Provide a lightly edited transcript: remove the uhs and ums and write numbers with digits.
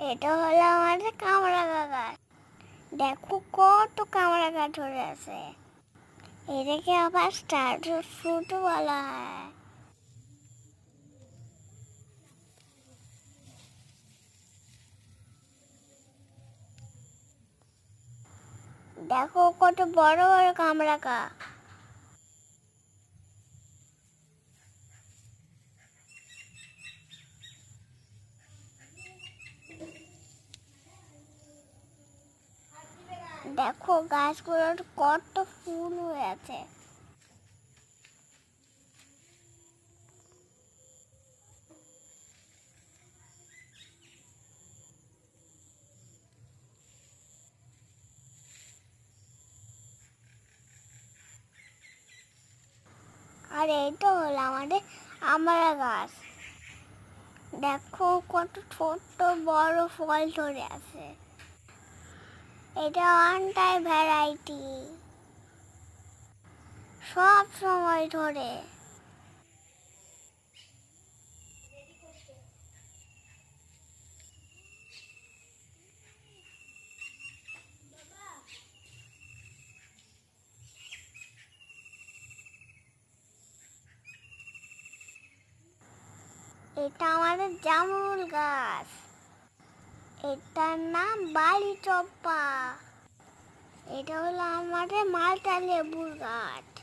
এটা হলো আমাদের কামরাঙা গাছ। দেখো কত কামরাঙা ধরে আছে। এটাকে আবার স্টার ফ্রুট বলা হয়। দেখো কত বড় বড় কামরাঙা। দেখো গাছগুলোর কত ফুল হয়ে আছে। আর এইটা হলো আমাদের আমড়া গাছ। দেখো কত ছোট্ট বড় ফল ধরে আছে। এটা অনেকটাই ভ্যারাইটি, সব সময় ধরে। এটা আমাদের জামরুল গাছ। এটার নাম বালি চম্পা। এটা হলো আমাদের মালটা লেবুর গাছ।